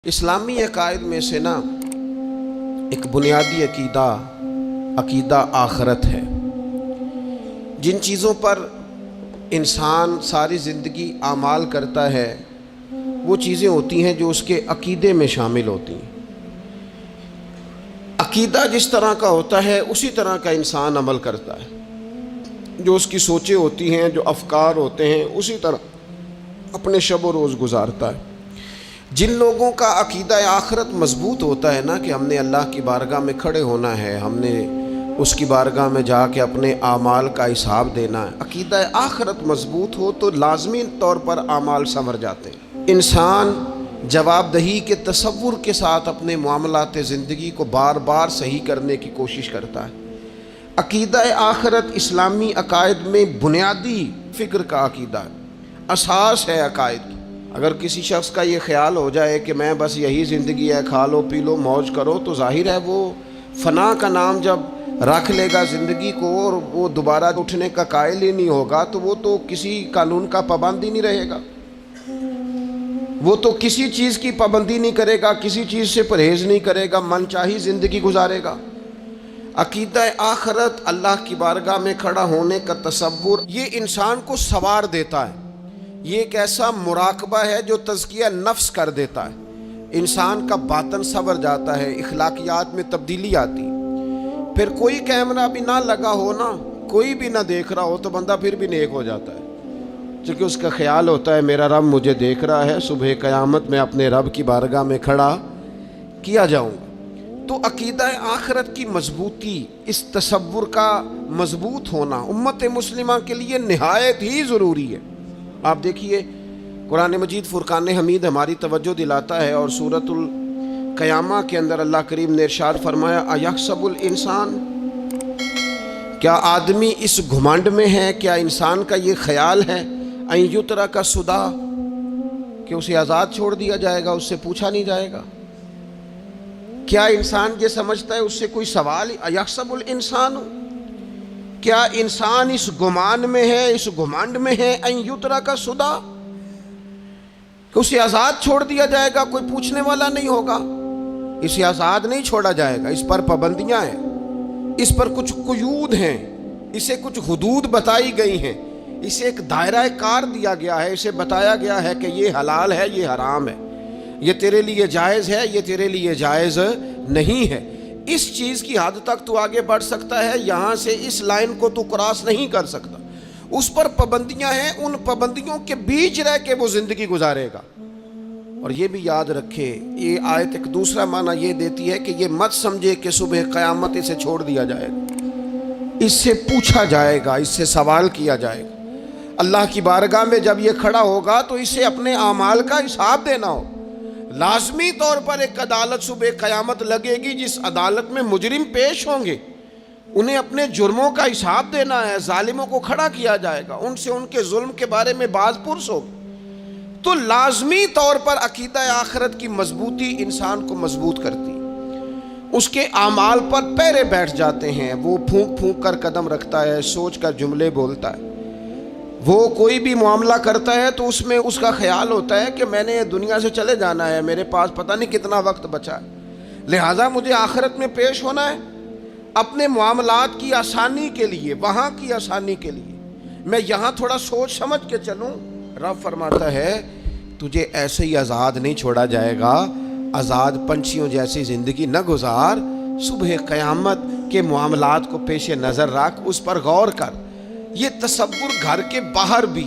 اسلامی عقائد میں سے نا ایک بنیادی عقیدہ آخرت ہے۔ جن چیزوں پر انسان ساری زندگی اعمال کرتا ہے وہ چیزیں ہوتی ہیں جو اس کے عقیدے میں شامل ہوتی ہیں۔ عقیدہ جس طرح کا ہوتا ہے اسی طرح کا انسان عمل کرتا ہے۔ جو اس کی سوچیں ہوتی ہیں، جو افکار ہوتے ہیں، اسی طرح اپنے شب و روز گزارتا ہے۔ جن لوگوں کا عقیدہ آخرت مضبوط ہوتا ہے نا کہ ہم نے اللہ کی بارگاہ میں کھڑے ہونا ہے، ہم نے اس کی بارگاہ میں جا کے اپنے اعمال کا حساب دینا ہے، عقیدہ آخرت مضبوط ہو تو لازمی طور پر اعمال سنور جاتے ہیں۔ انسان جواب دہی کے تصور کے ساتھ اپنے معاملات زندگی کو بار بار صحیح کرنے کی کوشش کرتا ہے۔ عقیدہ آخرت اسلامی عقائد میں بنیادی فکر کا عقیدہ ہے، اساس ہے عقائد کی۔ اگر کسی شخص کا یہ خیال ہو جائے کہ میں بس یہی زندگی ہے، کھا لو پی لو موج کرو، تو ظاہر ہے وہ فنا کا نام جب رکھ لے گا زندگی کو اور وہ دوبارہ اٹھنے کا قائل ہی نہیں ہوگا تو وہ تو کسی قانون کا پابند ہی نہیں رہے گا، وہ تو کسی چیز کی پابندی نہیں کرے گا، کسی چیز سے پرہیز نہیں کرے گا، من چاہی زندگی گزارے گا۔ عقیدہ آخرت، اللہ کی بارگاہ میں کھڑا ہونے کا تصور، یہ انسان کو سوار دیتا ہے۔ یہ ایک ایسا مراقبہ ہے جو تزکیہ نفس کر دیتا ہے، انسان کا باطن سنور جاتا ہے، اخلاقیات میں تبدیلی آتی۔ پھر کوئی کیمرہ بھی نہ لگا ہو نا، کوئی بھی نہ دیکھ رہا ہو تو بندہ پھر بھی نیک ہو جاتا ہے، کیونکہ اس کا خیال ہوتا ہے میرا رب مجھے دیکھ رہا ہے، صبح قیامت میں اپنے رب کی بارگاہ میں کھڑا کیا جاؤں گا۔ تو عقیدہ آخرت کی مضبوطی، اس تصور کا مضبوط ہونا امت مسلمہ کے لیے نہایت ہی ضروری ہے۔ آپ دیکھیے قرآن مجید فرقان حمید ہماری توجہ دلاتا ہے، اور سورۃ القیامہ کے اندر اللہ کریم نے ارشاد فرمایا ایحسب الانسان، کیا آدمی اس گھمنڈ میں ہے، کیا انسان کا یہ خیال ہے ان یترک سدی، کہ اسے آزاد چھوڑ دیا جائے گا، اس سے پوچھا نہیں جائے گا؟ کیا انسان یہ سمجھتا ہے اس سے کوئی سوال؟ ایحسب الانسان، کیا انسان اس گمان میں ہے، اس گھمنڈ میں ہے ان یترک سدی، کہ اسے آزاد چھوڑ دیا جائے گا، کوئی پوچھنے والا نہیں ہوگا؟ اسے آزاد نہیں چھوڑا جائے گا، اس پر پابندیاں ہیں، اس پر کچھ قیود ہیں، اسے کچھ حدود بتائی گئی ہیں، اسے ایک دائرہ کار دیا گیا ہے، اسے بتایا گیا ہے کہ یہ حلال ہے، یہ حرام ہے، یہ تیرے لیے جائز ہے، یہ تیرے لیے جائز نہیں ہے۔ اس چیز کی حد تک تو آگے بڑھ سکتا ہے، یہاں سے اس لائن کو تو کراس نہیں کر سکتا۔ اس پر پابندیاں ہیں، ان پابندیوں کے بیچ رہ کے وہ زندگی گزارے گا۔ اور یہ بھی یاد رکھے، یہ آیت ایک دوسرا معنی یہ دیتی ہے کہ یہ مت سمجھے کہ صبح قیامت اسے چھوڑ دیا جائے گا، اس سے پوچھا جائے گا، اس سے سوال کیا جائے گا۔ اللہ کی بارگاہ میں جب یہ کھڑا ہوگا تو اسے اپنے اعمال کا حساب دینا ہو۔ لازمی طور پر ایک عدالت صبح قیامت لگے گی، جس عدالت میں مجرم پیش ہوں گے، انہیں اپنے جرموں کا حساب دینا ہے، ظالموں کو کھڑا کیا جائے گا، ان سے ان کے ظلم کے بارے میں باز پرس ہوگی۔ تو لازمی طور پر عقیدہ آخرت کی مضبوطی انسان کو مضبوط کرتی ہے، اس کے اعمال پر پیرے بیٹھ جاتے ہیں، وہ پھونک پھونک کر قدم رکھتا ہے، سوچ کر جملے بولتا ہے، وہ کوئی بھی معاملہ کرتا ہے تو اس میں اس کا خیال ہوتا ہے کہ میں نے دنیا سے چلے جانا ہے، میرے پاس پتہ نہیں کتنا وقت بچا ہے، لہٰذا مجھے آخرت میں پیش ہونا ہے اپنے معاملات کی آسانی کے لیے، وہاں کی آسانی کے لیے میں یہاں تھوڑا سوچ سمجھ کے چلوں۔ رب فرماتا ہے تجھے ایسے ہی آزاد نہیں چھوڑا جائے گا، آزاد پنچھیوں جیسی زندگی نہ گزار، صبح قیامت کے معاملات کو پیش نظر رکھ، اس پر غور کر۔ یہ تصور گھر کے باہر بھی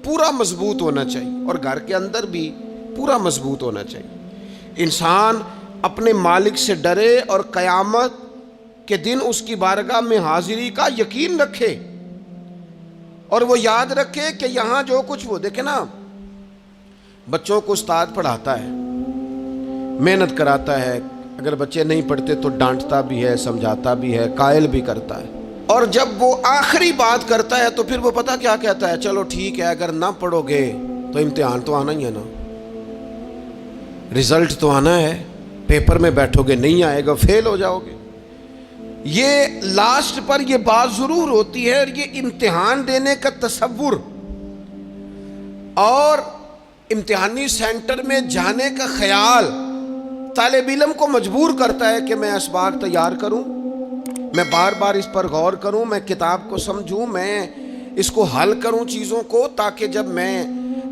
پورا مضبوط ہونا چاہیے اور گھر کے اندر بھی پورا مضبوط ہونا چاہیے۔ انسان اپنے مالک سے ڈرے اور قیامت کے دن اس کی بارگاہ میں حاضری کا یقین رکھے، اور وہ یاد رکھے کہ یہاں جو کچھ، وہ دیکھے نا بچوں کو استاد پڑھاتا ہے، محنت کراتا ہے، اگر بچے نہیں پڑھتے تو ڈانٹتا بھی ہے، سمجھاتا بھی ہے، قائل بھی کرتا ہے، اور جب وہ آخری بات کرتا ہے تو پھر وہ پتہ کیا کہتا ہے؟ چلو ٹھیک ہے، اگر نہ پڑھو گے تو امتحان تو آنا ہی ہے نا، رزلٹ تو آنا ہے، پیپر میں بیٹھو گے نہیں آئے گا، فیل ہو جاؤ گے۔ یہ لاسٹ پر یہ بات ضرور ہوتی ہے، اور یہ امتحان دینے کا تصور اور امتحانی سینٹر میں جانے کا خیال طالب علم کو مجبور کرتا ہے کہ میں اسباق تیار کروں، میں بار بار اس پر غور کروں، میں کتاب کو سمجھوں، میں اس کو حل کروں چیزوں کو، تاکہ جب میں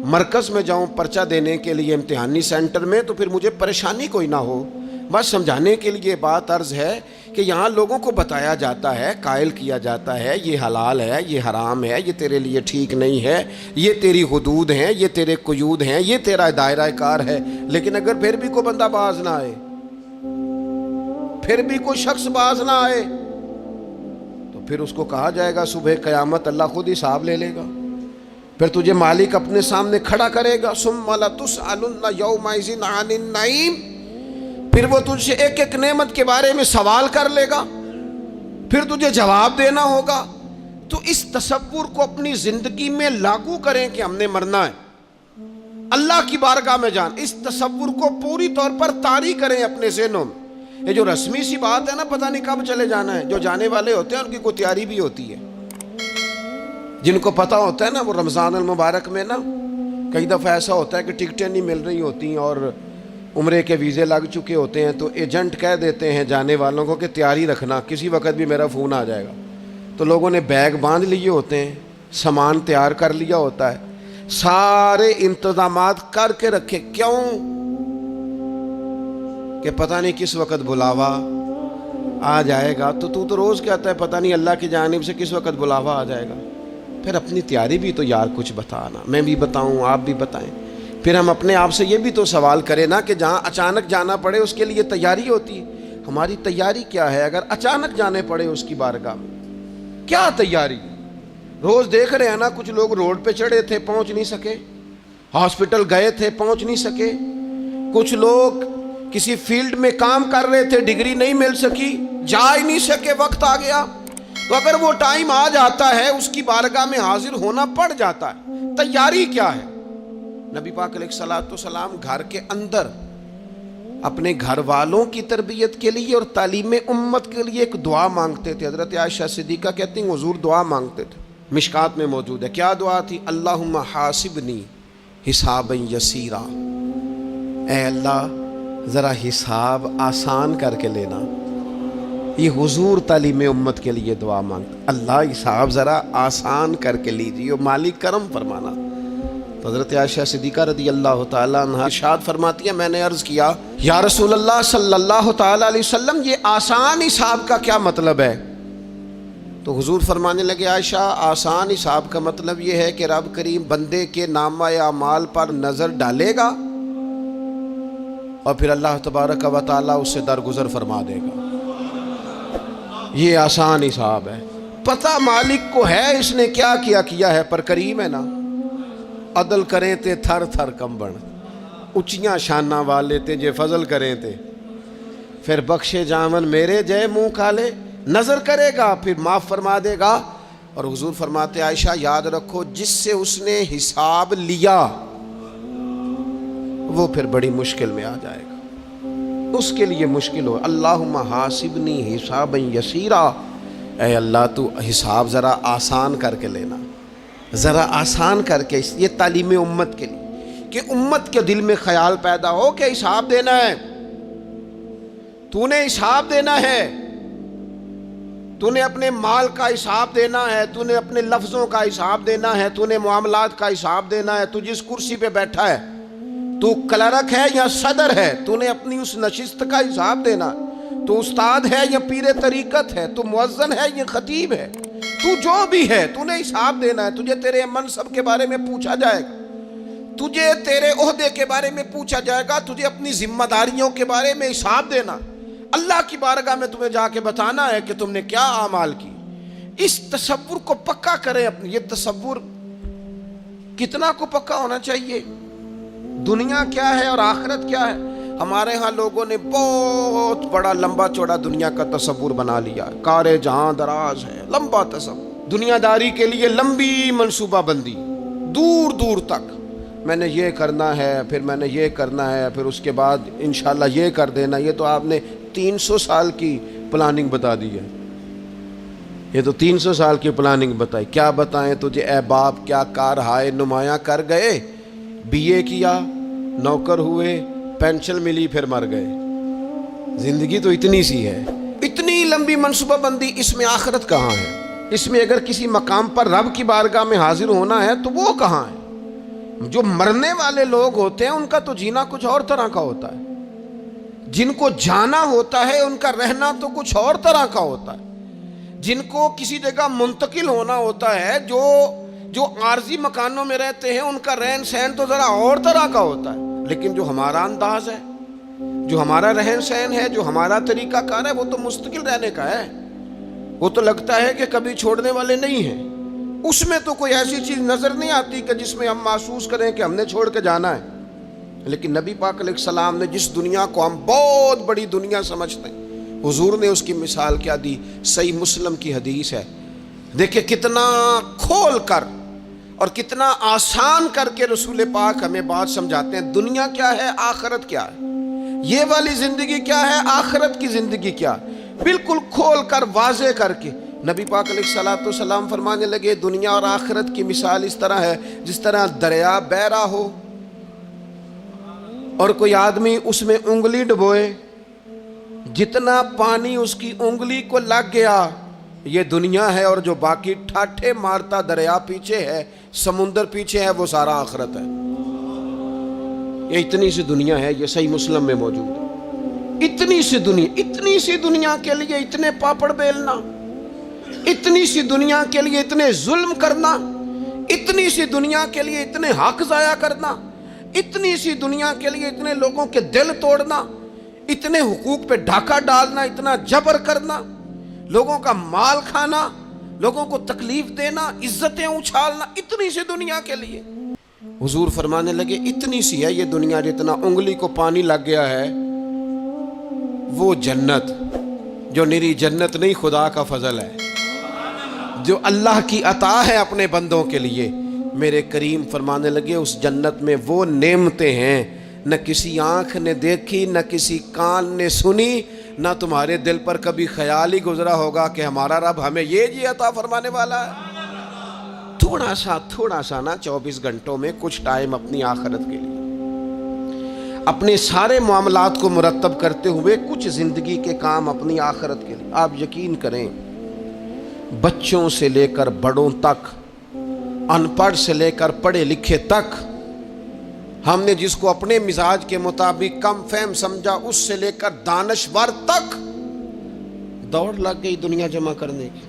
مرکز میں جاؤں پرچہ دینے کے لیے امتحانی سینٹر میں تو پھر مجھے پریشانی کوئی نہ ہو۔ بس سمجھانے کے لیے بات عرض ہے کہ یہاں لوگوں کو بتایا جاتا ہے، قائل کیا جاتا ہے یہ حلال ہے، یہ حرام ہے، یہ تیرے لیے ٹھیک نہیں ہے، یہ تیری حدود ہیں، یہ تیرے قیود ہیں، یہ تیرا دائرہ کار ہے۔ لیکن اگر پھر بھی کوئی بندہ باز نہ آئے، پھر بھی کوئی شخص باز نہ آئے، تو پھر اس کو کہا جائے گا صبح قیامت اللہ خود حساب لے لے گا، پھر تجھے مالک اپنے سامنے کھڑا کرے گا، ثم لتسألن یومئذ عن النعیم، پھر وہ تجھ سے ایک ایک نعمت کے بارے میں سوال کر لے گا، پھر تجھے جواب دینا ہوگا۔ تو اس تصور کو اپنی زندگی میں لاگو کریں کہ ہم نے مرنا ہے، اللہ کی بارگاہ میں جان، اس تصور کو پوری طور پر طاری کریں اپنے ذہنوں میں۔ یہ جو رسمی سی بات ہے نا، پتہ نہیں کب چلے جانا ہے، جو جانے والے ہوتے ہیں ان کی کوئی تیاری بھی ہوتی ہے، جن کو پتہ ہوتا ہے نا وہ رمضان المبارک میں نا کئی دفعہ ایسا ہوتا ہے کہ ٹکٹیں نہیں مل رہی ہوتی ہیں اور عمرے کے ویزے لگ چکے ہوتے ہیں، تو ایجنٹ کہہ دیتے ہیں جانے والوں کو کہ تیاری رکھنا، کسی وقت بھی میرا فون آ جائے گا۔ تو لوگوں نے بیگ باندھ لیے ہوتے ہیں، سامان تیار کر لیا ہوتا ہے، سارے انتظامات کر کے رکھے، کیوں کہ پتہ نہیں کس وقت بلاوا آ جائے گا۔ تو روز کہتا ہے پتہ نہیں اللہ کی جانب سے کس وقت بلاوا آ جائے گا۔ پھر اپنی تیاری بھی تو یار کچھ بتانا، میں بھی بتاؤں آپ بھی بتائیں، پھر ہم اپنے آپ سے یہ بھی تو سوال کریں نا کہ جہاں اچانک جانا پڑے اس کے لیے تیاری ہوتی ہے، ہماری تیاری کیا ہے؟ اگر اچانک جانے پڑے اس کی بارگاہ میں کیا تیاری؟ روز دیکھ رہے ہیں نا، کچھ لوگ روڈ پہ چڑھے تھے پہنچ نہیں سکے، ہاسپٹل گئے تھے پہنچ نہیں سکے، کچھ لوگ کسی فیلڈ میں کام کر رہے تھے ڈگری نہیں مل سکی، جا ہی نہیں سکے، وقت آ گیا۔ تو اگر وہ ٹائم آ جاتا ہے اس کی بارگاہ میں حاضر ہونا پڑ جاتا ہے، تیاری کیا ہے؟ نبی پاک علیہ الصلوۃ والسلام گھر کے اندر اپنے گھر والوں کی تربیت کے لیے اور تعلیم امت کے لیے ایک دعا مانگتے تھے۔ حضرت عائشہ صدیقہ کہتی ہیں حضور دعا مانگتے تھے، مشکات میں موجود ہے۔ کیا دعا تھی؟ اللہم حاسبنی حسابا یسیرا، اے اللہ ذرا حساب آسان کر کے لینا۔ یہ حضور تعلیم امت کے لیے دعا مانگتا، اللہ حساب ذرا آسان کر کے لیجیے، مالک کرم فرمانا۔ تو حضرت عائشہ صدیقہ رضی اللہ تعالیٰ عنہ ارشاد فرماتی ہے، میں نے عرض کیا یا رسول اللہ صلی اللہ تعالیٰ علیہ وسلم یہ آسان حساب کا کیا مطلب ہے؟ تو حضور فرمانے لگے عائشہ آسان حساب کا مطلب یہ ہے کہ رب کریم بندے کے نامہ اعمال پر نظر ڈالے گا اور پھر اللہ تبارک و تعالیٰ اس سے درگزر فرما دے گا۔ یہ آسان حساب ہے، پتہ مالک کو ہے اس نے کیا کیا ہے، پر کریم ہے نا۔ عدل کریں تے تھر تھر کمبن، اچیاں شانہ والے تے جے فضل کریں تے پھر بخشے جامن میرے جے منہ کالے، نظر کرے گا پھر معاف فرما دے گا۔ اور حضور فرماتے عائشہ یاد رکھو جس سے اس نے حساب لیا وہ پھر بڑی مشکل میں آ جائے گا، اس کے لیے مشکل ہو۔ اللہم حاسبنی حسابا یسیرا، اے اللہ تو حساب ذرا آسان کر کے لینا، ذرا آسان کر کے۔ یہ تعلیم امت کے لیے کہ امت کے دل میں خیال پیدا ہو کہ حساب دینا ہے، تو نے حساب دینا ہے، تو نے اپنے مال کا حساب دینا ہے، تو نے اپنے لفظوں کا حساب دینا ہے، تو نے معاملات کا حساب دینا ہے۔ تو جس کرسی پہ بیٹھا ہے، تو کلرک ہے یا صدر ہے، تو نے اپنی اس نشست کا حساب دینا۔ تو استاد ہے یا پیر طریقت ہے، تو مؤذن ہے یا خطیب ہے، تو جو بھی ہے تو نے حساب دینا ہے۔ تجھے تیرے منصب کے بارے میں پوچھا جائے گا، تجھے تیرے عہدے کے بارے میں پوچھا جائے گا، تجھے اپنی ذمہ داریوں کے بارے میں حساب دینا، اللہ کی بارگاہ میں تمہیں جا کے بتانا ہے کہ تم نے کیا اعمال کی۔ اس تصور کو پکا کریں اپنی۔ یہ تصور کتنا کو پکا ہونا چاہیے، دنیا کیا ہے اور آخرت کیا ہے۔ ہمارے ہاں لوگوں نے بہت بڑا لمبا چوڑا دنیا کا تصور بنا لیا، کار جہاں دراز ہے، لمبا تصور، دنیا داری کے لیے لمبی منصوبہ بندی، دور دور تک میں نے یہ کرنا ہے، پھر میں نے یہ کرنا ہے، پھر اس کے بعد انشاءاللہ یہ کر دینا۔ یہ تو آپ نے 300 سال کی پلاننگ بتا دی ہے، یہ تو 300 سال کی پلاننگ بتائی۔ کیا بتائیں تجھے اے باپ، کیا کار ہائے نمایاں کر گئے، BA کیا, نوکر ہوئے, پینشن ملی, پھر مر گئے. زندگی تو اتنی سی ہے, اتنی لمبی منصوبہ بندی, اس میں آخرت کہاں ہے؟ اس میں اگر کسی مقام پر رب کی بارگاہ میں حاضر ہونا ہے تو وہ کہاں ہے؟ جو مرنے والے لوگ ہوتے ہیں ان کا تو جینا کچھ اور طرح کا ہوتا ہے, جن کو جانا ہوتا ہے ان کا رہنا تو کچھ اور طرح کا ہوتا ہے, جن کو کسی جگہ منتقل ہونا ہوتا ہے, جو عارضی مکانوں میں رہتے ہیں ان کا رہن سہن تو ذرا اور طرح کا ہوتا ہے. لیکن جو ہمارا انداز ہے, جو ہمارا رہن سہن ہے, جو ہمارا طریقہ کار ہے, وہ تو مستقل رہنے کا ہے. وہ تو لگتا ہے کہ کبھی چھوڑنے والے نہیں ہیں. اس میں تو کوئی ایسی چیز نظر نہیں آتی کہ جس میں ہم محسوس کریں کہ ہم نے چھوڑ کے جانا ہے. لیکن نبی پاک علیہ السلام نے جس دنیا کو ہم بہت بڑی دنیا سمجھتے ہیں, حضور نے اس کی مثال کیا دی. صحیح مسلم کی حدیث ہے, دیکھیں کتنا کھول کر اور کتنا آسان کر کے رسول پاک ہمیں بات سمجھاتے ہیں. دنیا کیا ہے, آخرت کیا ہے, یہ والی زندگی کیا ہے, آخرت کی زندگی کیا ہے, بالکل کھول کر واضح کر کے نبی پاک علیہ الصلوۃ والسلام فرمانے لگے دنیا اور آخرت کی مثال اس طرح ہے جس طرح دریا بہ رہا ہو اور کوئی آدمی اس میں انگلی ڈبوئے, جتنا پانی اس کی انگلی کو لگ گیا یہ دنیا ہے, اور جو باقی ٹھاٹھے مارتا دریا پیچھے ہے, سمندر پیچھے ہے, وہ سارا آخرت ہے. یہ اتنی سی دنیا ہے, یہ صحیح مسلم میں موجود ہے. اتنی سی دنیا کے لیے اتنے پاپڑ بیلنا, اتنی سی دنیا کے لیے اتنے ظلم کرنا, اتنی سی دنیا کے لیے اتنے حق ضائع کرنا, اتنی سی دنیا کے لیے اتنے لوگوں کے دل توڑنا, اتنے حقوق پہ ڈھاکہ ڈالنا, اتنا جبر کرنا, لوگوں کا مال کھانا, لوگوں کو تکلیف دینا, عزتیں اچھالنا, اتنی سی دنیا کے لیے. حضور فرمانے لگے اتنی سی ہے یہ دنیا, جتنا انگلی کو پانی لگ گیا ہے وہ جنت, جو نری جنت نہیں خدا کا فضل ہے, جو اللہ کی عطا ہے اپنے بندوں کے لیے. میرے کریم فرمانے لگے اس جنت میں وہ نعمتیں ہیں نہ کسی آنکھ نے دیکھی, نہ کسی کان نے سنی, نہ تمہارے دل پر کبھی خیال ہی گزرا ہوگا کہ ہمارا رب ہمیں یہ جی عطا فرمانے والا ہے. تھوڑا سا نا 24 گھنٹوں میں کچھ ٹائم اپنی آخرت کے لیے, اپنے سارے معاملات کو مرتب کرتے ہوئے کچھ زندگی کے کام اپنی آخرت کے لیے. آپ یقین کریں بچوں سے لے کر بڑوں تک, ان پڑھ سے لے کر پڑھے لکھے تک, ہم نے جس کو اپنے مزاج کے مطابق کم فہم سمجھا اس سے لے کر دانشور تک دوڑ لگ گئی دنیا جمع کرنے کی.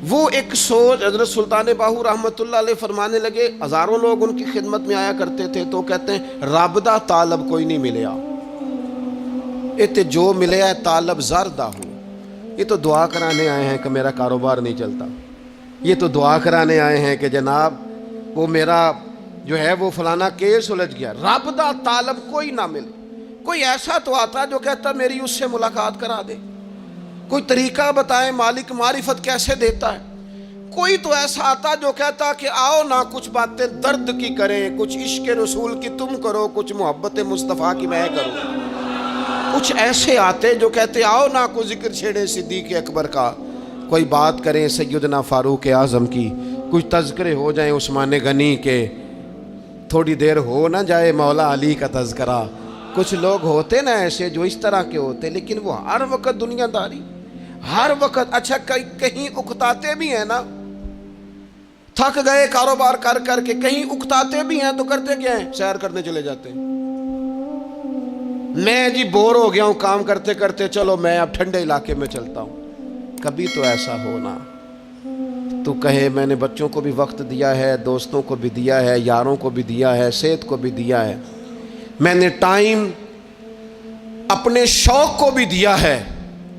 وہ ایک سوچ حضرت سلطان باہو رحمت اللہ علیہ فرمانے لگے, ہزاروں لوگ ان کی خدمت میں آیا کرتے تھے تو کہتے ہیں رابدہ طالب کوئی نہیں ملیا, جو ملیا ہے طالب زردہ ہو. یہ تو دعا کرانے آئے ہیں کہ میرا کاروبار نہیں چلتا, یہ تو دعا کرانے آئے ہیں کہ جناب وہ میرا جو ہے وہ فلانا کیس سلجھ گیا. رابطہ طالب کوئی نہ ملے. کوئی ایسا تو آتا جو کہتا میری اس سے ملاقات کرا دے, کوئی طریقہ بتائے مالک معرفت کیسے دیتا ہے. کوئی تو ایسا آتا جو کہتا کہ آؤ نہ کچھ باتیں درد کی کریں, کچھ عشق رسول کی تم کرو, کچھ محبت مصطفیٰ کی میں کروں. کچھ ایسے آتے جو کہتے آؤ نہ کوئی ذکر چھیڑے صدیق اکبر کا, کوئی بات کریں سیدنا فاروق اعظم کی, کچھ تذکرے ہو جائیں عثمان غنی کے, تھوڑی دیر ہو نہ جائے مولا علی کا تذکرہ. کچھ لوگ ہوتے نا ایسے جو اس طرح کے ہوتے, لیکن وہ ہر وقت دنیا داری, ہر وقت. اچھا کہیں اکتاتے بھی ہیں نا, تھک گئے کاروبار کر کر کے, کہیں اکتاتے بھی ہیں تو کرتے کیا ہیں, سیر کرنے چلے جاتے ہیں. میں جی بور ہو گیا ہوں کام کرتے کرتے, چلو میں اب ٹھنڈے علاقے میں چلتا ہوں. کبھی تو ایسا ہونا تو کہے میں نے بچوں کو بھی وقت دیا ہے, دوستوں کو بھی دیا ہے, یاروں کو بھی دیا ہے, صحت کو بھی دیا ہے, میں نے ٹائم اپنے شوق کو بھی دیا ہے,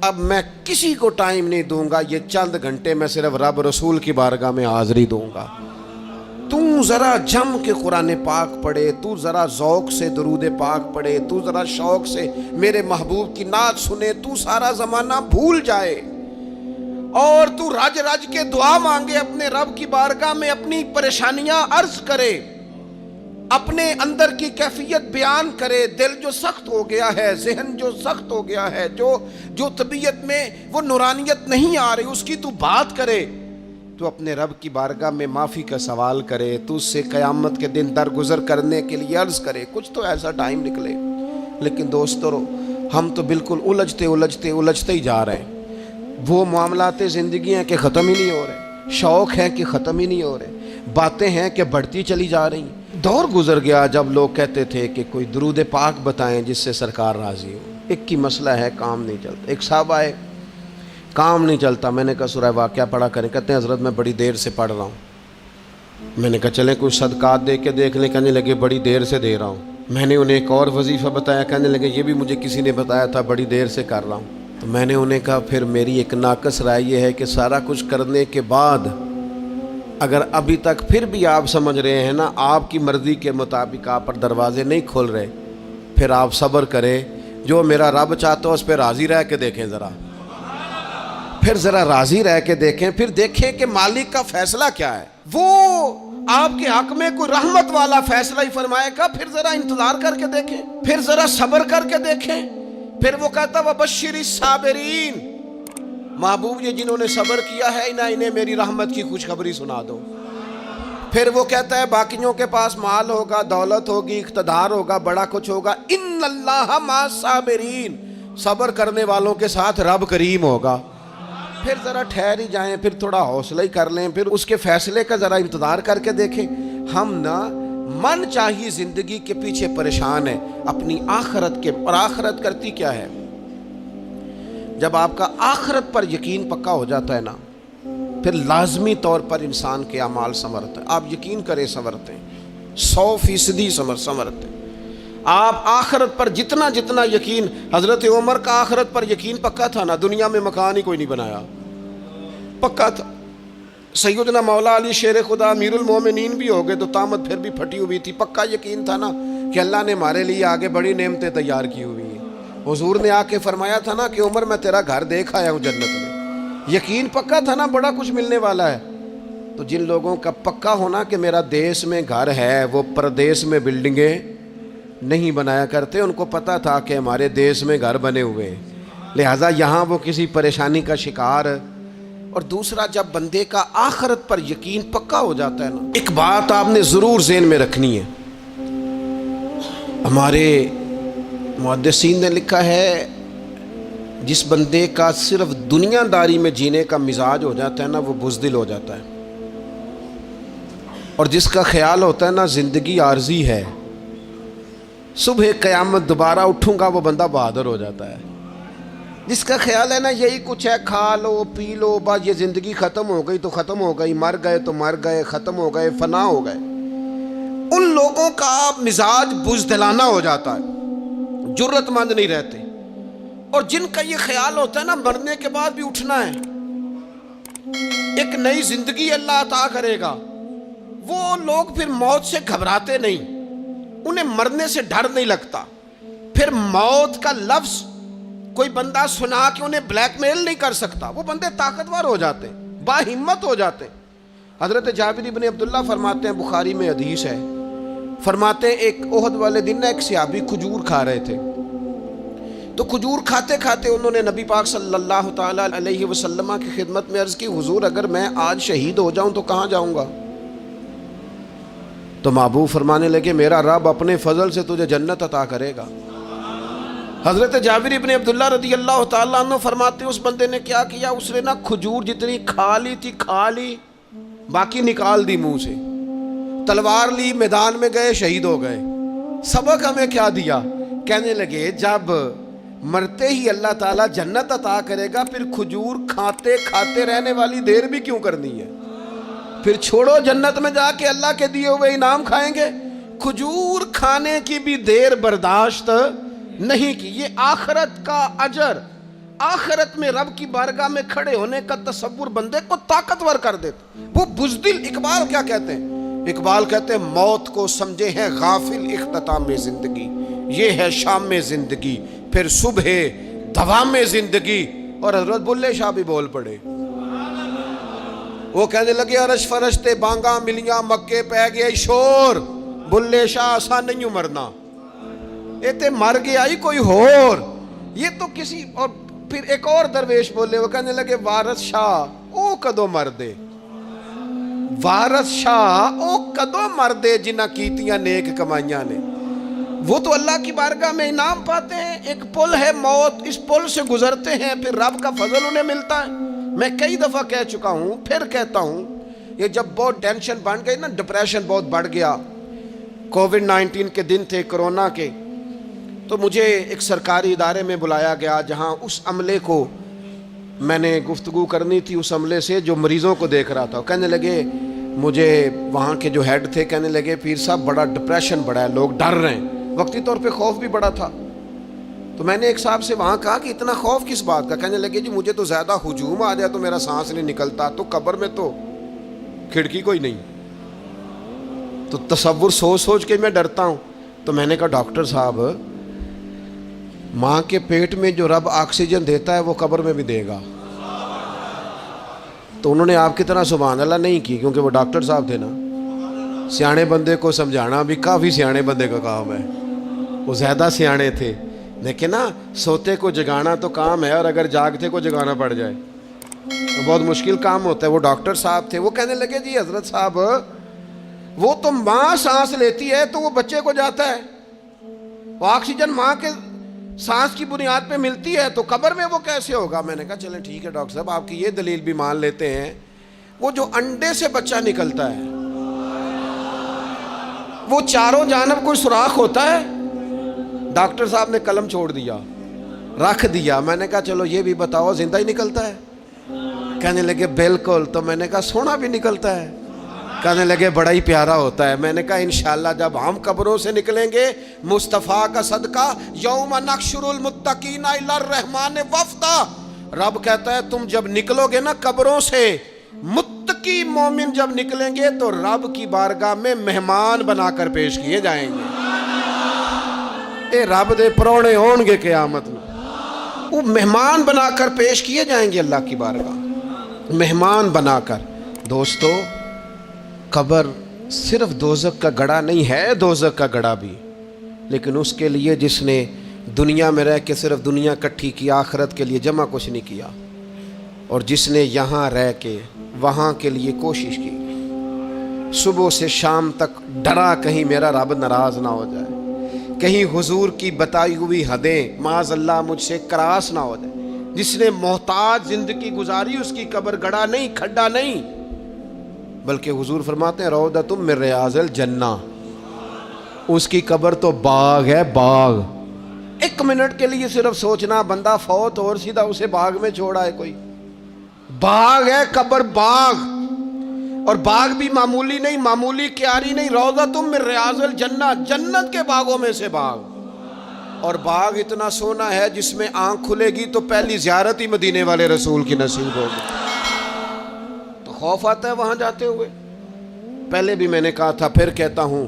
اب میں کسی کو ٹائم نہیں دوں گا, یہ چند گھنٹے میں صرف رب رسول کی بارگاہ میں حاضری دوں گا. تو ذرا جم کے قرآن پاک پڑھے, تو ذرا ذوق سے درود پاک پڑھے, تو ذرا شوق سے میرے محبوب کی نعت سنے, تو سارا زمانہ بھول جائے اور تو رج رج کے دعا مانگے اپنے رب کی بارگاہ میں, اپنی پریشانیاں عرض کرے, اپنے اندر کی کیفیت بیان کرے. دل جو سخت ہو گیا ہے, ذہن جو سخت ہو گیا ہے, جو طبیعت میں وہ نورانیت نہیں آ رہی, اس کی تو بات کرے. تو اپنے رب کی بارگاہ میں معافی کا سوال کرے، تو اس سے قیامت کے دن درگزر کرنے کے لیے عرض کرے، کچھ تو ایسا ٹائم نکلے۔ لیکن دوستو، ہم تو بالکل الجھتے ہی جا رہے ہیں۔ وہ معاملات زندگی ہیں کہ ختم ہی نہیں ہو رہے، شوق ہیں کہ ختم ہی نہیں ہو رہے، باتیں ہیں کہ بڑھتی چلی جا رہی ہیں۔ دور گزر گیا جب لوگ کہتے تھے کہ کوئی درود پاک بتائیں جس سے سرکار راضی ہو۔ ایک کی مسئلہ ہے، کام نہیں چلتا۔ ایک صاحب آئے، کام نہیں چلتا۔ میں نے کہا سورہ واقعہ پڑھا کریں۔ کہتے ہیں حضرت میں بڑی دیر سے پڑھ رہا ہوں۔ میں نے کہا چلیں کوئی صدقات دے کے دیکھ لیں۔ کہنے لگے بڑی دیر سے دے رہا ہوں۔ میں نے انہیں ایک اور وظیفہ بتایا، کہنے لگے یہ بھی مجھے کسی نے بتایا تھا، بڑی دیر سے کر رہا ہوں۔ تو میں نے انہیں کہا پھر میری ایک ناقص رائے یہ ہے کہ سارا کچھ کرنے کے بعد اگر ابھی تک پھر بھی آپ سمجھ رہے ہیں نا آپ کی مرضی کے مطابق آپ پر دروازے نہیں کھل رہے، پھر آپ صبر کریں۔ جو میرا رب چاہتا ہو اس پہ راضی رہ کے دیکھیں، پھر ذرا راضی رہ کے دیکھیں، پھر دیکھیں کہ مالک کا فیصلہ کیا ہے۔ وہ آپ کے حق میں کوئی رحمت والا فیصلہ ہی فرمائے گا، پھر ذرا انتظار کر کے دیکھیں، پھر ذرا صبر کر کے دیکھیں۔ پھر وہ کہتا وَبَشِّرِ الصَّابِرِينَ، محبوب یہ جنہوں نے صبر کیا ہے انہیں میری رحمت کی خوشخبری سنا دو۔ پھر وہ کہتا ہے باقیوں کے پاس مال ہوگا، دولت ہوگی، اقتدار ہوگا، بڑا کچھ ہوگا، ان اللہ مع الصابرین، صبر کرنے والوں کے ساتھ رب کریم ہوگا۔ پھر ذرا ٹھہر ہی جائیں، پھر تھوڑا حوصلہ ہی کر لیں، پھر اس کے فیصلے کا ذرا انتظار کر کے دیکھیں۔ ہم نا من چاہیے زندگی کے پیچھے پریشان ہیں اپنی آخرت کے، اور آخرت کرتی کیا ہے؟ جب آپ کا آخرت پر یقین پکا ہو جاتا ہے نا، پھر لازمی طور پر انسان کے اعمال سنورتے ہیں۔ آپ یقین کریں سنورتے ہیں، 100% سنورتے ہیں۔ آپ آخرت پر جتنا یقین، حضرت عمر کا آخرت پر یقین پکا تھا نا، دنیا میں مکان ہی کوئی نہیں بنایا، پکا تھا۔ سیدنا مولا علی شیر خدا امیر المومنین بھی ہو گئے تو طامت پھر بھی پھٹی ہوئی تھی، پکا یقین تھا نا کہ اللہ نے ہمارے لیے آگے بڑی نعمتیں تیار کی ہوئی ہیں۔ حضور نے آ کے فرمایا تھا نا کہ عمر میں تیرا گھر دیکھ آیا ہوں جنت میں، یقین پکا تھا نا بڑا کچھ ملنے والا ہے۔ تو جن لوگوں کا پکا ہونا کہ میرا دیس میں گھر ہے، وہ پردیس میں بلڈنگیں نہیں بنایا کرتے، ان کو پتا تھا کہ ہمارے دیس میں گھر بنے ہوئے ہیں، لہٰذا یہاں وہ کسی پریشانی کا شکار۔ اور دوسرا، جب بندے کا آخرت پر یقین پکا ہو جاتا ہے نا، ایک بات آپ نے ضرور ذہن میں رکھنی ہے۔ ہمارے محدثین نے لکھا ہے جس بندے کا صرف دنیا داری میں جینے کا مزاج ہو جاتا ہے نا، وہ بزدل ہو جاتا ہے، اور جس کا خیال ہوتا ہے نا زندگی عارضی ہے، صبح قیامت دوبارہ اٹھوں گا، وہ بندہ بہادر ہو جاتا ہے۔ جس کا خیال ہے نا یہی کچھ ہے، کھا لو پی لو بس، یہ زندگی ختم ہو گئی تو ختم ہو گئی، مر گئے تو مر گئے، ختم ہو گئے، فنا ہو گئے، ان لوگوں کا مزاج بزدلانہ ہو جاتا ہے، جرت مند نہیں رہتے۔ اور جن کا یہ خیال ہوتا ہے نا مرنے کے بعد بھی اٹھنا ہے، ایک نئی زندگی اللہ عطا کرے گا، وہ لوگ پھر موت سے گھبراتے نہیں، انہیں مرنے سے ڈر نہیں لگتا۔ پھر موت کا لفظ کوئی بندہ سنا کہ انہیں بلیک میل نہیں کر سکتا، وہ بندے طاقتور ہو جاتے، باہمت ہو جاتے۔ حضرت جابر بن عبداللہ فرماتے ہیں، بخاری میں حدیث ہے، فرماتے ہیں ایک احد والے دن ایک صحابی کھجور کھا رہے تھے، تو کھجور کھاتے کھاتے انہوں نے نبی پاک صلی اللہ تعالیٰ علیہ وسلم کی خدمت میں عرض کی، حضور اگر میں آج شہید ہو جاؤں تو کہاں جاؤں گا؟ تو محبوب فرمانے لگے میرا رب اپنے فضل سے تجھے جنت عطا کرے گا۔ حضرت جابر بن عبداللہ رضی اللہ تعالیٰ عنہ فرماتے ہیں اس بندے نے کیا کیا، اس نے نا کھجور جتنی کھا لی تھی کھا لی، باقی نکال دی منہ سے، تلوار لی، میدان میں گئے، شہید ہو گئے۔ سبق ہمیں کیا دیا؟ کہنے لگے جب مرتے ہی اللہ تعالیٰ جنت عطا کرے گا، پھر کھجور کھاتے کھاتے رہنے والی دیر بھی کیوں کرنی ہے؟ پھر چھوڑو، جنت میں جا کے اللہ کے دیے ہوئے انعام کھائیں گے۔ کھجور کھانے کی بھی دیر برداشت نہیں کی۔ یہ آخرت کا اجر، آخرت میں رب کی بارگاہ میں کھڑے ہونے کا تصور بندے کو طاقتور کر دیتا۔ وہ بزدل، اقبال کیا کہتے ہیں؟ اقبال کہتے ہیں موت کو سمجھے ہیں غافل اختتام زندگی، یہ ہے شام میں زندگی، پھر صبح دوام زندگی۔ اور حضرت بلے شاہ بھی بول پڑے، وہ کہنے لگے عرش فرشتے بانگاں ملیاں مکے پہ گیا شور، بلے شاہ آسان نہیں مرنا، یہ تے مر گیا ہی کوئی ہور، یہ تو کسی اور۔ پھر ایک اور درویش بولے، وہ کہنے لگے وارث شاہ او کدو مر دے، وارث شاہ او کدو مردے جنہ کیتیاں نیک کمائیاں نے، وہ تو اللہ کی بارگاہ میں انعام پاتے ہیں. ایک پل ہے موت، اس پل سے گزرتے ہیں، پھر رب کا فضل انہیں ملتا ہے. میں کئی دفعہ کہہ چکا ہوں، پھر کہتا ہوں، یہ جب بہت ٹینشن بن گئی نا، ڈپریشن بہت بڑھ گیا، کووڈ-19 کے دن تھے، کرونا کے، تو مجھے ایک سرکاری ادارے میں بلایا گیا جہاں اس عملے کو میں نے گفتگو کرنی تھی، اس عملے سے جو مریضوں کو دیکھ رہا تھا. کہنے لگے مجھے وہاں کے جو ہیڈ تھے، کہنے لگے پیر صاحب بڑا ڈپریشن بڑا ہے، لوگ ڈر رہے ہیں. وقتی طور پہ خوف بھی بڑا تھا. تو میں نے ایک صاحب سے وہاں کہا کہ اتنا خوف کس بات کا؟ کہنے لگے جی مجھے تو زیادہ ہجوم آ جائے تو میرا سانس نہیں نکلتا، تو قبر میں تو کھڑکی کوئی نہیں، تو تصور سوچ سوچ کے میں ڈرتا ہوں. تو میں نے کہا ڈاکٹر صاحب، ماں کے پیٹ میں جو رب آکسیجن دیتا ہے وہ قبر میں بھی دے گا. تو انہوں نے آپ کی طرح سبحان اللہ نہیں کی، کیونکہ وہ ڈاکٹر صاحب تھے نا. سیانے بندے کو سمجھانا بھی کافی سیانے بندے کا کام ہے، وہ زیادہ سیانے تھے. لیکن نا سوتے کو جگانا تو کام ہے، اور اگر جاگتے کو جگانا پڑ جائے تو بہت مشکل کام ہوتا ہے. وہ ڈاکٹر صاحب تھے. وہ کہنے لگے جی حضرت صاحب، وہ تو ماں سانس لیتی ہے تو وہ بچے کو جاتا ہے، وہ آکسیجن ماں کے سانس کی بنیاد پہ ملتی ہے، تو قبر میں وہ کیسے ہوگا؟ میں نے کہا چلیں ٹھیک ہے ڈاکٹر صاحب، آپ کی یہ دلیل بھی مان لیتے ہیں. وہ جو انڈے سے بچہ نکلتا ہے، وہ چاروں جانب کوئی سوراخ ہوتا ہے؟ ڈاکٹر صاحب نے قلم چھوڑ دیا، رکھ دیا. میں نے کہا چلو یہ بھی بتاؤ زندہ ہی نکلتا ہے؟ کہنے لگے بالکل. تو میں نے کہا سونا بھی نکلتا ہے؟ کہنے لگے بڑا ہی پیارا ہوتا ہے. میں نے کہا انشاءاللہ جب ہم قبروں سے نکلیں گے، مصطفیٰ کا صدقہ، یوم نحشر المتقین الی الرحمن وفدا، رب کہتا ہے تم جب نکلو گے نا قبروں سے، متقی مومن جب نکلیں گے تو رب کی بارگاہ میں مہمان بنا کر پیش کیے جائیں گے. اے رب دے پرونے ہون گے قیامت میں، وہ مہمان بنا کر پیش کیے جائیں گے اللہ کی بارگاہ، مہمان بنا کر. دوستو، قبر صرف دوزخ کا گڑھا نہیں ہے، دوزخ کا گڑھا بھی، لیکن اس کے لیے جس نے دنیا میں رہ کے صرف دنیا کٹھی کی، آخرت کے لیے جمع کچھ نہیں کیا، اور جس نے یہاں رہ کے وہاں کے لیے کوشش کی، صبح سے شام تک ڈرا کہیں میرا رب ناراض نہ ہو جائے، کہیں حضور کی بتائی ہوئی حدیں معاذ اللہ مجھ سے کراس نہ ہو جائے. جس نے محتاج زندگی گزاری، اس کی قبر گڑھا نہیں، کھڈا نہیں، بلکہ حضور فرماتے ہیں روضۃ من ریاض الجنہ، اس کی قبر تو باغ ہے، باغ. ایک منٹ کے لیے صرف سوچنا، بندہ فوت اور سیدھا اسے باغ میں چھوڑا ہے کوئی، باغ ہے قبر، باغ. اور باغ بھی معمولی نہیں، معمولی کیاری نہیں، روضۃ من ریاض الجنہ، جنت کے باغوں میں سے باغ. اور باغ اتنا سونا ہے جس میں آنکھ کھلے گی تو پہلی زیارت ہی مدینے والے رسول کی نصیب ہوگی. تو خوف آتا ہے وہاں جاتے ہوئے. پہلے بھی میں نے کہا تھا، پھر کہتا ہوں،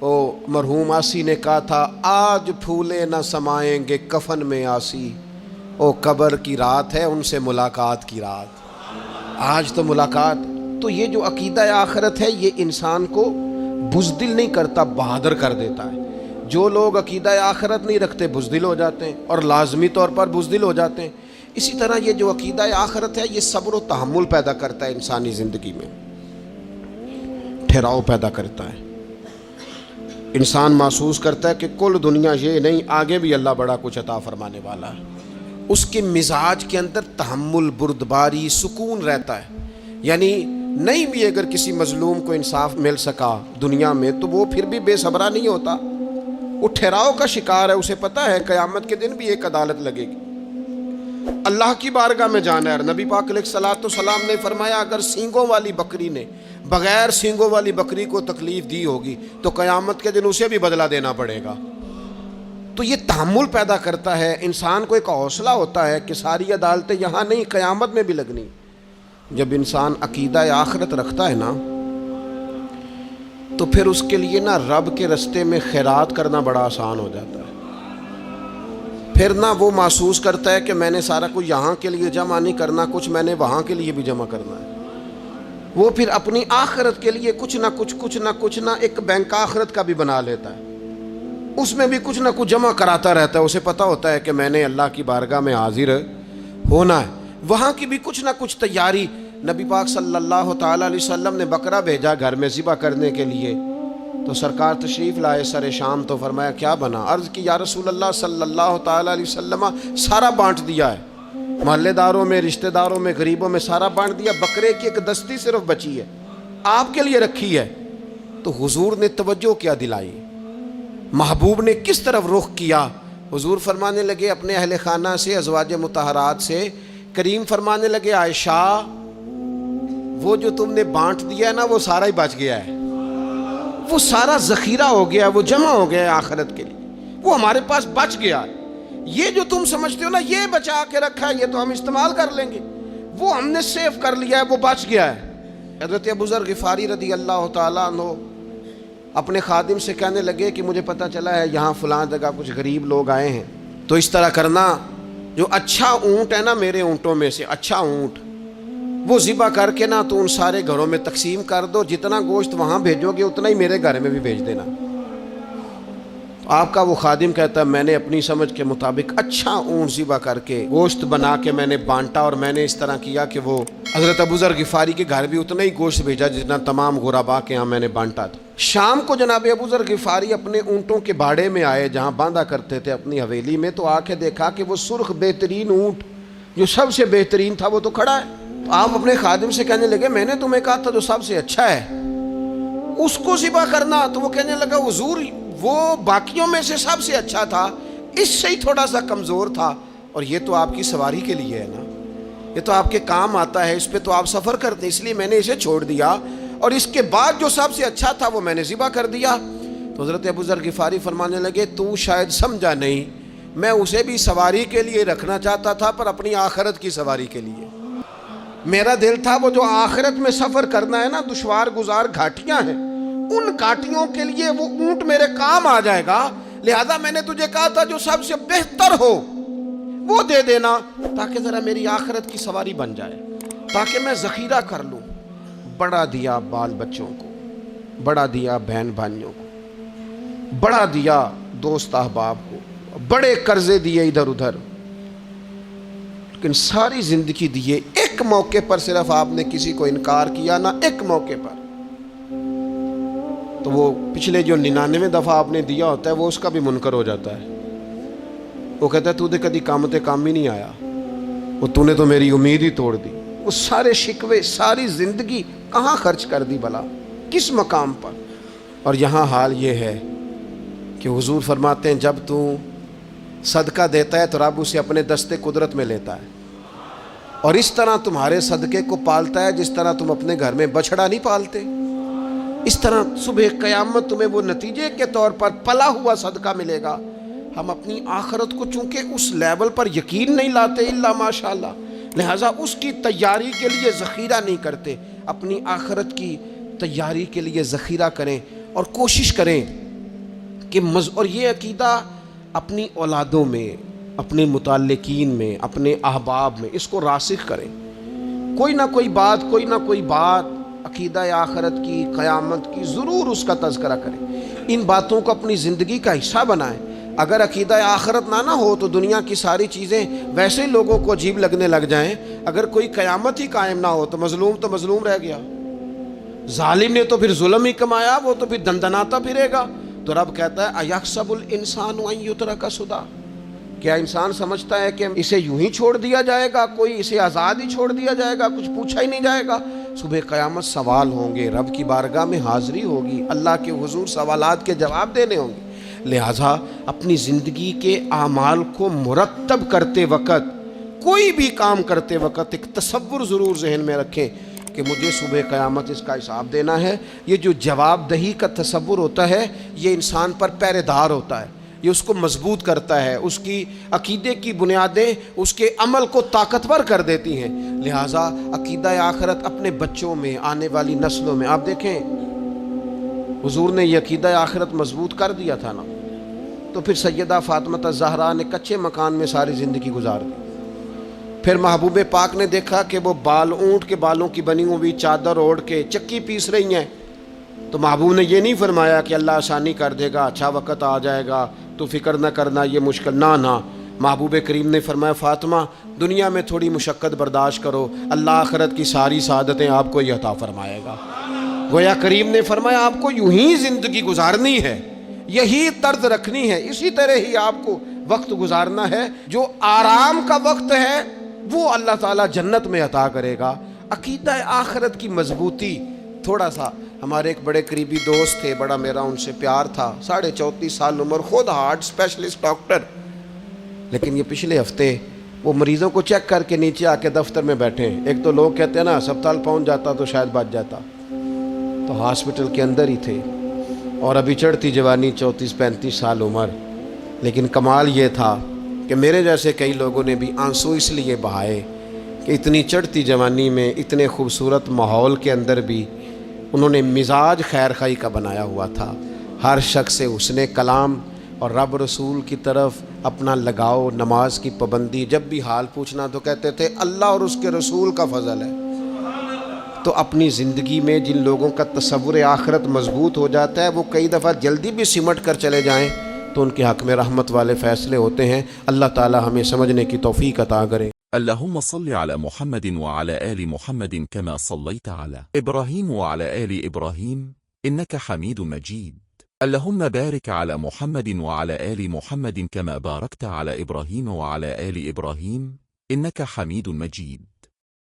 او مرحوم آسی نے کہا تھا آج پھولے نہ سمائیں گے کفن میں آسی، او قبر کی رات ہے ان سے ملاقات کی رات. آج تو ملاقات. تو یہ جو عقیدہ آخرت ہے یہ انسان کو بزدل نہیں کرتا، بہادر کر دیتا ہے. جو لوگ عقیدہ آخرت نہیں رکھتے بزدل ہو جاتے ہیں، اور لازمی طور پر بزدل ہو جاتے ہیں. اسی طرح یہ جو عقیدہ آخرت ہے یہ صبر و تحمل پیدا کرتا ہے انسانی زندگی میں، ٹھہراؤ پیدا کرتا ہے. انسان محسوس کرتا ہے کہ کل دنیا یہ نہیں، آگے بھی اللہ بڑا کچھ عطا فرمانے والا ہے. اس کے مزاج کے اندر تحمل، بردباری، سکون رہتا ہے. یعنی نہیں بھی اگر کسی مظلوم کو انصاف مل سکا دنیا میں تو وہ پھر بھی بے صبرا نہیں ہوتا، وہ ٹھہراؤ کا شکار ہے. اسے پتہ ہے قیامت کے دن بھی ایک عدالت لگے گی، اللہ کی بارگاہ میں جانا ہے. نبی پاک علیہ الصلوۃ والسلام نے فرمایا اگر سینگوں والی بکری نے بغیر سینگوں والی بکری کو تکلیف دی ہوگی تو قیامت کے دن اسے بھی بدلہ دینا پڑے گا. تو یہ تحمل پیدا کرتا ہے، انسان کو ایک حوصلہ ہوتا ہے کہ ساری عدالتیں یہاں نہیں، قیامت میں بھی لگنی. جب انسان عقیدہ آخرت رکھتا ہے نا تو پھر اس کے لیے نا رب کے رستے میں خیرات کرنا بڑا آسان ہو جاتا ہے. پھر نہ وہ محسوس کرتا ہے کہ میں نے سارا کچھ یہاں کے لیے جمع نہیں کرنا، کچھ میں نے وہاں کے لیے بھی جمع کرنا ہے. وہ پھر اپنی آخرت کے لیے کچھ نہ ایک بینک آخرت کا بھی بنا لیتا ہے، اس میں بھی کچھ نہ کچھ جمع کراتا رہتا ہے. اسے پتہ ہوتا ہے کہ میں نے اللہ کی بارگاہ میں حاضر ہونا ہے، وہاں کی بھی کچھ نہ کچھ تیاری. نبی پاک صلی اللہ تعالیٰ علیہ وسلم نے بکرا بھیجا گھر میں ذبح کرنے کے لیے، تو سرکار تشریف لائے سر شام، تو فرمایا کیا بنا؟ عرض کی یا رسول اللہ صلی اللہ تعالیٰ علیہ وسلم سارا بانٹ دیا ہے، محلے داروں میں، رشتہ داروں میں، غریبوں میں سارا بانٹ دیا، بکرے کی ایک دستی صرف بچی ہے، آپ کے لیے رکھی ہے۔ تو حضور نے توجہ کیا دلائی، محبوب نے کس طرف رخ کیا؟ حضور فرمانے لگے اپنے اہل خانہ سے، ازواج مطہرات سے، کریم فرمانے لگے عائشہ وہ جو تم نے بانٹ دیا ہے نا وہ سارا ہی بچ گیا ہے، وہ سارا ذخیرہ ہو گیا، وہ جمع ہو گیا ہے آخرت کے لیے، وہ ہمارے پاس بچ گیا ہے۔ یہ جو تم سمجھتے ہو نا یہ بچا کے رکھا ہے، یہ تو ہم استعمال کر لیں گے، وہ ہم نے سیو کر لیا ہے، وہ بچ گیا ہے۔ حضرت ابو ذر غفاری رضی اللہ تعالیٰ عنہ اپنے خادم سے کہنے لگے کہ مجھے پتہ چلا ہے یہاں فلاں جگہ کچھ غریب لوگ آئے ہیں، تو اس طرح کرنا، جو اچھا اونٹ ہے نا میرے اونٹوں میں سے، اچھا اونٹ وہ ذبح کر کے نا تو ان سارے گھروں میں تقسیم کر دو، جتنا گوشت وہاں بھیجو گے اتنا ہی میرے گھر میں بھی بھیج دینا۔ آپ کا وہ خادم کہتا ہے میں نے اپنی سمجھ کے مطابق اچھا اونٹ ذبح کر کے گوشت بنا کے میں نے بانٹا، اور میں نے اس طرح کیا کہ وہ حضرت ابو ذر غفاری کے گھر بھی اتنا ہی گوشت بھیجا جتنا تمام غربا کے ہاں میں نے بانٹا تھا۔ شام کو جناب ابو ذر غفاری اپنے اونٹوں کے باڑے میں آئے جہاں باندھا کرتے تھے اپنی حویلی میں، تو آ کے دیکھا کہ وہ سرخ بہترین اونٹ جو سب سے بہترین تھا وہ تو کھڑا ہے۔ تو آپ اپنے خادم سے کہنے لگے میں نے تمہیں کہا تھا جو سب سے اچھا ہے اس کو ذبح کرنا، تو وہ کہنے لگا حضور وہ باقیوں میں سے سب سے اچھا تھا، اس سے ہی تھوڑا سا کمزور تھا، اور یہ تو آپ کی سواری کے لیے ہے نا، یہ تو آپ کے کام آتا ہے، اس پہ تو آپ سفر کرتے ہیں، اس لیے میں نے اسے چھوڑ دیا، اور اس کے بعد جو سب سے اچھا تھا وہ میں نے ذبح کر دیا۔ تو حضرت ابو ذر غفاری فرمانے لگے تو شاید سمجھا نہیں، میں اسے بھی سواری کے لیے رکھنا چاہتا تھا پر اپنی آخرت کی سواری کے لیے۔ میرا دل تھا وہ جو آخرت میں سفر کرنا ہے نا، دشوار گزار گھاٹیاں ہیں، ان گھاٹیوں کے لیے وہ اونٹ میرے کام آ جائے گا، لہذا میں نے تجھے کہا تھا جو سب سے بہتر ہو وہ دے دینا تاکہ ذرا میری آخرت کی سواری بن جائے، تاکہ میں ذخیرہ کر لوں۔ بڑا دیا بال بچوں کو، بڑا دیا بہن بھائیوں کو، بڑا دیا دوست احباب کو، بڑے قرضے دیے ادھر ادھر، لیکن ساری زندگی دیے، ایک موقع پر صرف آپ نے کسی کو انکار کیا نہ، ایک موقع پر، تو وہ پچھلے جو 99 دفعہ آپ نے دیا ہوتا ہے وہ اس کا بھی منکر ہو جاتا ہے، وہ کہتا ہے تو نے کدی کام تے کام ہی نہیں آیا، وہ تو نے تو میری امید ہی توڑ دی۔ وہ سارے شکوے ساری زندگی کہاں خرچ کر دی بلا، کس مقام پر؟ اور یہاں حال یہ ہے کہ حضور فرماتے ہیں جب تو صدقہ دیتا ہے تو رب اسے اپنے دستے قدرت میں لیتا ہے، اور اس طرح تمہارے صدقے کو پالتا ہے جس طرح تم اپنے گھر میں بچھڑا نہیں پالتے، اس طرح صبح قیامت تمہیں وہ نتیجے کے طور پر پلا ہوا صدقہ ملے گا۔ ہم اپنی آخرت کو چونکہ اس لیول پر یقین نہیں لاتے الا ماشاءاللہ، لہٰذا اس کی تیاری کے لیے ذخیرہ نہیں کرتے۔ اپنی آخرت کی تیاری کے لیے ذخیرہ کریں اور کوشش کریں کہ اور یہ عقیدہ اپنی اولادوں میں، اپنے متعلقین میں، اپنے احباب میں اس کو راسخ کریں۔ کوئی نہ کوئی بات عقیدہ آخرت کی، قیامت کی ضرور اس کا تذکرہ کریں، ان باتوں کو اپنی زندگی کا حصہ بنائیں۔ اگر عقیدہ آخرت نہ ہو تو دنیا کی ساری چیزیں ویسے ہی لوگوں کو عجیب لگنے لگ جائیں۔ اگر کوئی قیامت ہی قائم نہ ہو تو مظلوم رہ گیا، ظالم نے تو پھر ظلم ہی کمایا، وہ تو پھر دندناتا پھرے گا۔ تو رب کہتا ہے اَيَحْسَبُ الْإِنسَانُ أَن يُتْرَكَ سُدًى، کیا انسان سمجھتا ہے کہ اسے یوں ہی چھوڑ دیا جائے گا، کوئی اسے آزاد ہی چھوڑ دیا جائے گا، کچھ پوچھا ہی نہیں جائے گا؟ صبح قیامت سوال ہوں گے، رب کی بارگاہ میں حاضری ہوگی، اللہ کے حضور سوالات کے جواب دینے ہوں گے۔ لہٰذا اپنی زندگی کے اعمال کو مرتب کرتے وقت، کوئی بھی کام کرتے وقت ایک تصور ضرور ذہن میں رکھیں کہ مجھے صبح قیامت اس کا حساب دینا ہے۔ یہ جو جواب دہی کا تصور ہوتا ہے یہ انسان پر پہرے دار ہوتا ہے، یہ اس کو مضبوط کرتا ہے، اس کی عقیدے کی بنیادیں اس کے عمل کو طاقتور کر دیتی ہیں۔ لہٰذا عقیدہ آخرت اپنے بچوں میں، آنے والی نسلوں میں، آپ دیکھیں حضور نے یہ عقیدہ آخرت مضبوط کر دیا تھا نا، تو پھر سیدہ فاطمہ الزہرا نے کچے مکان میں ساری زندگی گزار دی۔ پھر محبوب پاک نے دیکھا کہ وہ اونٹ کے بالوں کی بنی ہوئی چادر اوڑھ کے چکی پیس رہی ہیں، تو محبوب نے یہ نہیں فرمایا کہ اللہ آسانی کر دے گا، اچھا وقت آ جائے گا تو فکر نہ کرنا یہ مشکل، نہ محبوب کریم نے فرمایا فاطمہ دنیا میں تھوڑی مشقت برداشت کرو، اللہ آخرت کی ساری سعادتیں آپ کو ہی عطا فرمائے گا۔ گویا کریم نے فرمایا آپ کو یوں ہی زندگی گزارنی ہے، یہی طرز رکھنی ہے، اسی طرح ہی آپ کو وقت گزارنا ہے۔ جو آرام کا وقت ہے وہ اللہ تعالیٰ جنت میں عطا کرے گا۔ عقیدہ آخرت کی مضبوطی تھوڑا سا، ہمارے ایک بڑے قریبی دوست تھے، بڑا میرا ان سے پیار تھا، 34.5 سال عمر، خود ہارٹ اسپیشلسٹ ڈاکٹر، لیکن یہ پچھلے ہفتے وہ مریضوں کو چیک کر کے نیچے آ کے دفتر میں بیٹھے ہیں۔ ایک تو لوگ کہتے ہیں نا ہسپتال پہنچ جاتا تو شاید بچ جاتا، تو ہاسپٹل کے اندر ہی تھے، اور ابھی چڑھتی جوانی، 34-35 سال عمر۔ لیکن کمال یہ تھا کہ میرے جیسے کئی لوگوں نے بھی آنسو اس لیے بہائے کہ اتنی چڑھتی جوانی میں اتنے خوبصورت ماحول کے اندر بھی انہوں نے مزاج خیر خواہی کا بنایا ہوا تھا، ہر شخص سے حسن کلام اور رب رسول کی طرف اپنا لگاؤ، نماز کی پابندی، جب بھی حال پوچھنا تو کہتے تھے اللہ اور اس کے رسول کا فضل ہے۔ تو اپنی زندگی میں جن لوگوں کا تصور آخرت مضبوط ہو جاتا ہے وہ کئی دفعہ جلدی بھی سمٹ کر چلے جائیں تو ان کے حق میں رحمت والے فیصلے ہوتے ہیں۔ اللہ تعالی ہمیں سمجھنے کی توفیق عطا کرے۔ اللهم صل على محمد وعلى آل محمد كما صليت على إبراهيم وعلى آل إبراهيم إنك حميد مجيد. اللهم بارك على محمد وعلى آل محمد كما باركت على إبراهيم وعلى آل إبراهيم إنك حميد مجيد.